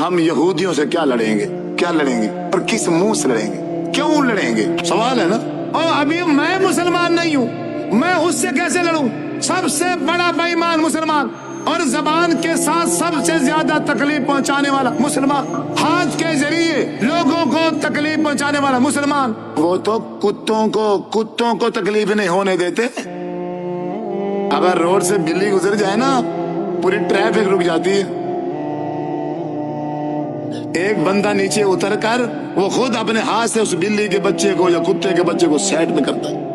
ہم یہودیوں سے کیا لڑیں گے اور کس منہ سے لڑیں گے، کیوں لڑیں گے؟ سوال ہے نا۔ اور ابھی میں مسلمان نہیں ہوں، میں اس سے کیسے لڑوں؟ سب سے بڑا بے ایمان مسلمان، اور زبان کے ساتھ سب سے زیادہ تکلیف پہنچانے والا مسلمان، ہاتھ کے ذریعے لوگوں کو تکلیف پہنچانے والا مسلمان۔ وہ تو کتوں کو تکلیف نہیں ہونے دیتے۔ اگر روڈ سے بلی گزر جائے نا، پوری ٹریفک رک جاتی ہے۔ ایک بندہ نیچے اتر کر وہ خود اپنے ہاتھ سے اس بلی کے بچے کو یا کتے کے بچے کو سائڈ میں کرتا ہے،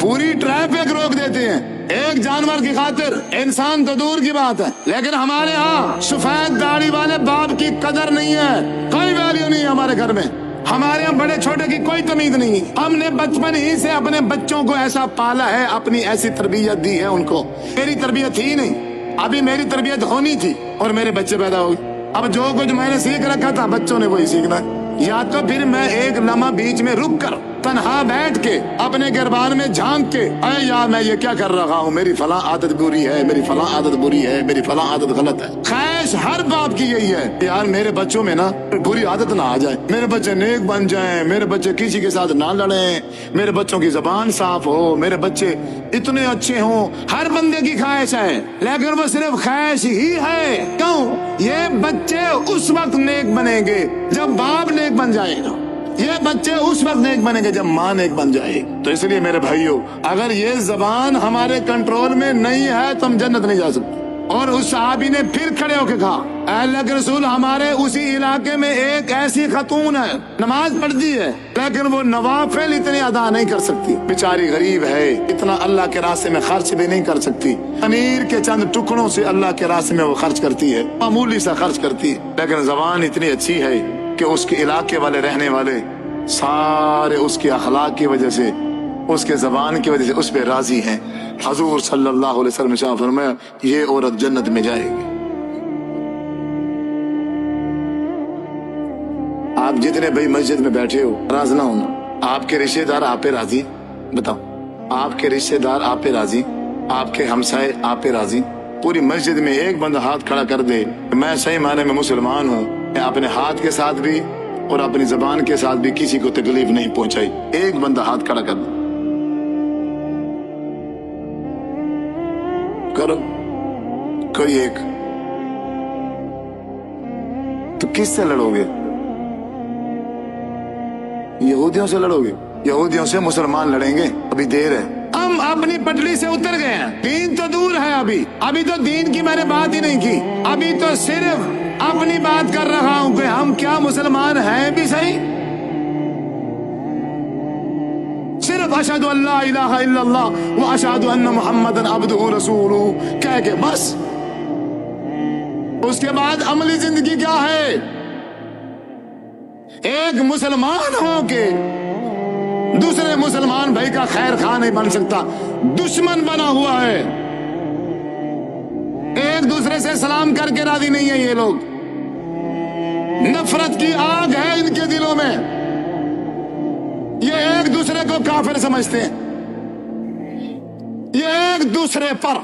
پوری ٹریفک روک دیتے ہیں ایک جانور کی خاطر۔ انسان تو دور کی بات ہے، لیکن ہمارے ہاں سفید داڑھی والے باپ کی قدر نہیں ہے، کوئی ویلیو نہیں ہے ہمارے گھر میں۔ ہمارے یہاں بڑے چھوٹے کی کوئی تمیز نہیں۔ ہم نے بچپن ہی سے اپنے بچوں کو ایسا پالا ہے، اپنی ایسی تربیت دی ہے ان کو۔ میری تربیت تھی نہیں، ابھی میری تربیت ہونی تھی اور میرے بچے پیدا ہو گئے۔ اب جو کچھ میں نے سیکھ رکھا تھا بچوں نے وہی سیکھنا ہے۔ یا تو پھر میں ایک لمحہ بیچ میں رک کر تنہا بیٹھ کے اپنے گربان میں جھانک کے، اے یار میں یہ کیا کر رہا ہوں، میری فلاں عادت بری ہے، میری فلاں عادت بری ہے، میری فلاں عادت غلط ہے۔ خواہش ہر باپ کی یہی ہے، یار میرے بچوں میں نا بری عادت نہ آ جائے، میرے بچے نیک بن جائیں، میرے بچے کسی کے ساتھ نہ لڑیں، میرے بچوں کی زبان صاف ہو، میرے بچے اتنے اچھے ہوں۔ ہر بندے کی خواہش ہے، لیکن وہ صرف خواہش ہی ہے۔ کیوں؟ یہ بچے اس وقت نیک بنیں گے جب باپ نیک بن جائے گا، یہ بچے اس وقت نیک بنیں گے جب ماں نیک بن جائے گی۔ تو اس لیے میرے بھائیوں، اگر یہ زبان ہمارے کنٹرول میں نہیں ہے تو ہم جنت نہیں جا سکتے۔ اور اس صحابی نے پھر کھڑے ہو کے کہا، اے اللہ کے رسول، ہمارے اسی علاقے میں ایک ایسی خاتون ہے، نماز پڑھتی ہے لیکن وہ نوافل اتنے ادا نہیں کر سکتی، بیچاری غریب ہے، اتنا اللہ کے راستے میں خرچ بھی نہیں کر سکتی، پنیر کے چند ٹکڑوں سے اللہ کے راستے میں وہ خرچ کرتی ہے، معمولی سا خرچ کرتی ہے، لیکن زبان اتنی اچھی ہے کہ اس کے علاقے والے رہنے والے سارے اس کے اخلاق کی وجہ سے، اس کے زبان کی وجہ سے اس پہ راضی ہیں۔ حضور صلی اللہ علیہ وسلم نے فرمایا یہ عورت جنت میں جائے گی۔ آپ جتنے بھائی مسجد میں بیٹھے ہو، ناراض نہ ہونا۔ آپ کے رشتے دار آپ پہ راضی؟ بتاؤ، آپ کے رشتے دار آپ پہ راضی؟ آپ کے ہمسائے آپ پہ راضی؟ پوری مسجد میں ایک بندہ ہاتھ کھڑا کر دے میں صحیح معنی میں مسلمان ہوں، میں اپنے ہاتھ کے ساتھ بھی اور اپنی زبان کے ساتھ بھی کسی کو تکلیف نہیں پہنچائی، ایک بندہ ہاتھ کھڑا کر دے، کرو کوئی ایک، تو کس سے لڑو گے؟ یہودیوں سے لڑو گے؟ یہودیوں سے مسلمان لڑیں گے؟ ابھی دیر ہے، ہم اپنی پٹری سے اتر گئے ہیں، دین تو دور ہے، ابھی تو دین کی میں نے بات ہی نہیں کی، ابھی تو صرف اپنی بات کر رہا ہوں کہ ہم کیا مسلمان ہیں بھی صحیح؟ صرف اشہد ان لا الہ الا اللہ و اشہد ان محمد عبدہ رسولہ کہہ کے بس، اس کے بعد عملی زندگی کیا ہے؟ ایک مسلمان ہو کے دوسرے مسلمان بھائی کا خیر خواہ نہیں بن سکتا، دشمن بنا ہوا ہے، ایک دوسرے سے سلام کر کے راضی نہیں ہے یہ لوگ، نفرت کی آگ ہے ان کے دلوں میں، یہ ایک دوسرے کو کافر سمجھتے ہیں، یہ ایک دوسرے پر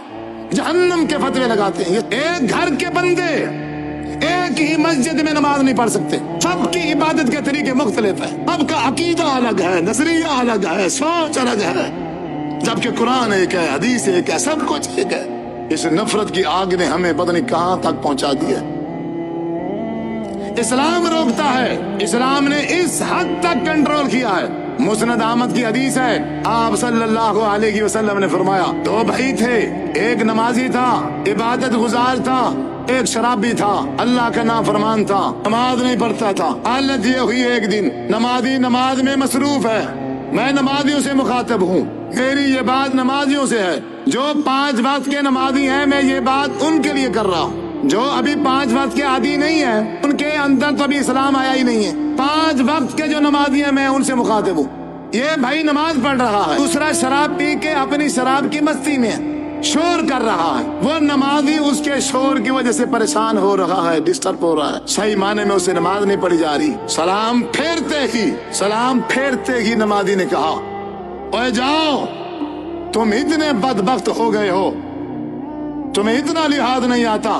جہنم کے فتوے لگاتے ہیں۔ ایک گھر کے بندے ایک ہی مسجد میں نماز نہیں پڑھ سکتے، سب کی عبادت کے طریقے مختلف ہیں، سب کا عقیدہ الگ ہے، نظریہ الگ ہے، سوچ الگ ہے، جبکہ قرآن ایک ہے، حدیث ایک ہے، سب کچھ ایک ہے۔ اس نفرت کی آگ نے ہمیں پتہ نہیں کہاں تک پہنچا دیا۔ اسلام روکتا ہے، اسلام نے اس حد تک کنٹرول کیا ہے۔ مسند احمد کی حدیث ہے، آپ صلی اللہ علیہ وسلم نے فرمایا، دو بھائی تھے، ایک نمازی تھا، عبادت گزار تھا، ایک شرابی تھا، اللہ کا نافرمان تھا، نماز نہیں پڑھتا تھا۔ حالت یہ ہوئی ایک دن نمازی نماز میں مصروف ہے، میں نمازیوں سے مخاطب ہوں، میری یہ بات نمازیوں سے ہے، جو 5 وقت کے نمازی ہیں میں یہ بات ان کے لیے کر رہا ہوں، جو ابھی 5 وقت کے عادی نہیں ہیں ان کے اندر تو ابھی اسلام آیا ہی نہیں ہے، 5 وقت کے جو نمازی ہیں میں ان سے مخاطب ہوں۔ یہ بھائی نماز پڑھ رہا ہے، دوسرا شراب پی کے اپنی شراب کی مستی میں شور کر رہا ہے، وہ نمازی اس کے شور کی وجہ سے پریشان ہو رہا ہے، ڈسٹرب ہو رہا ہے، صحیح معنی میں اسے نماز نہیں پڑھی جا رہی۔ سلام پھیرتے ہی نمازی نے کہا، اوے جاؤ، تم اتنے بدبخت ہو گئے ہو، تمہیں اتنا لحاظ نہیں آتا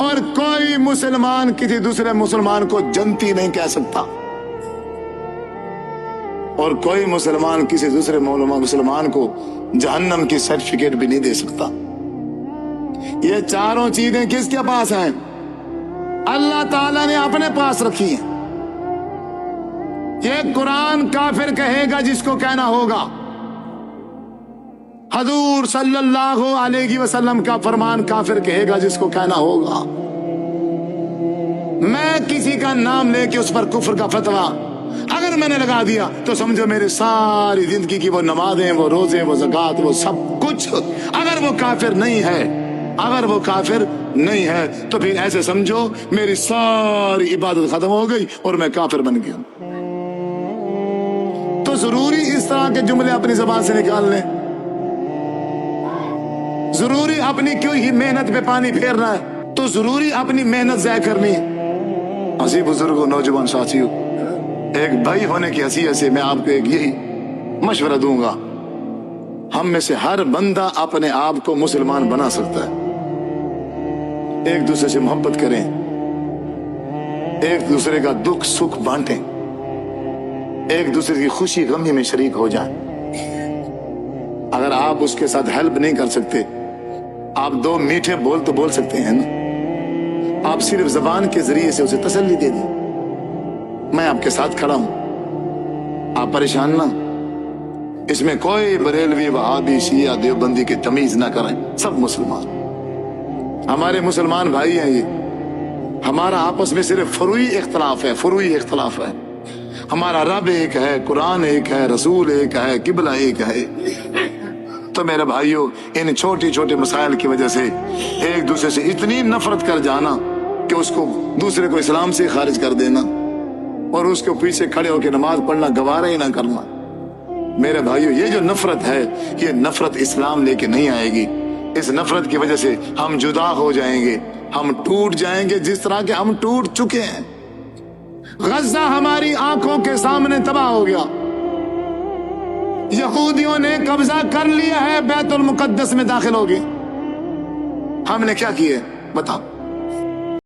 اور کوئی مسلمان کسی دوسرے مسلمان کو جنتی نہیں کہہ سکتا، اور کوئی مسلمان کسی دوسرے مسلمان کو جہنم کی سرٹیفکیٹ بھی نہیں دے سکتا۔ یہ چاروں چیزیں کس کے پاس ہیں؟ اللہ تعالیٰ نے اپنے پاس رکھی ہیں۔ یہ قرآن کافر کہے گا جس کو کہنا ہوگا، حضور صلی اللہ علیہ وسلم کا فرمان کافر کہے گا جس کو کہنا ہوگا۔ میں کسی کا نام لے کے اس پر کفر کا فتویٰ اگر میں نے لگا دیا تو سمجھو میری ساری زندگی کی وہ نمازیں، وہ روزے، وہ زکوٰۃ، وہ سب کچھ، اگر وہ کافر نہیں ہے، اگر وہ کافر نہیں ہے تو پھر ایسے سمجھو میری ساری عبادت ختم ہو گئی اور میں کافر بن گیا۔ تو ضروری اس طرح کے جملے اپنی زبان سے نکال لیں؟ ضروری اپنی کیوں ہی محنت پہ پانی پھیرنا ہے؟ تو ضروری اپنی محنت ضائع کرنی ہے؟ عزیز بزرگوں، نوجوان ساتھیوں، ایک بھائی ہونے کی حیثیت سے میں آپ کو ایک یہی مشورہ دوں گا، ہم میں سے ہر بندہ اپنے آپ کو مسلمان بنا سکتا ہے۔ ایک دوسرے سے محبت کریں، ایک دوسرے کا دکھ سکھ بانٹیں، ایک دوسرے کی خوشی غمی میں شریک ہو جائیں۔ اگر آپ اس کے ساتھ ہیلپ نہیں کر سکتے، آپ دو میٹھے بول تو بول سکتے ہیں نا، آپ صرف زبان کے ذریعے سے اسے تسلی دے دیں، میں آپ کے ساتھ کھڑا ہوں، آپ پریشان نہ، اس میں کوئی بریلوی، وہابی، شیعہ، دیوبندی کی تمیز نہ کریں، سب مسلمان، ہمارے مسلمان بھائی ہیں۔ یہ ہمارا آپس میں صرف فروعی اختلاف ہے، فروعی اختلاف ہے۔ ہمارا رب ایک ہے، قرآن ایک ہے، رسول ایک ہے، قبلہ ایک ہے۔ تو میرے بھائیوں، ان چھوٹی چھوٹے مسائل کی وجہ سے ایک دوسرے سے اتنی نفرت کر جانا کہ اس کو دوسرے کو اسلام سے خارج کر دینا اور اس کے پیچھے کھڑے ہو کے نماز پڑھنا گوارا ہی نہ کرنا، میرے بھائیوں یہ جو نفرت ہے، یہ نفرت اسلام لے کے نہیں آئے گی۔ اس نفرت کی وجہ سے ہم جدا ہو جائیں گے، ہم ٹوٹ جائیں گے جس طرح کے ہم ٹوٹ چکے ہیں۔ غزہ ہماری آنکھوں کے سامنے تباہ ہو گیا، یہودیوں نے قبضہ کر لیا ہے، بیت المقدس میں داخل ہو گئے، ہم نے کیا کیے بتاؤ؟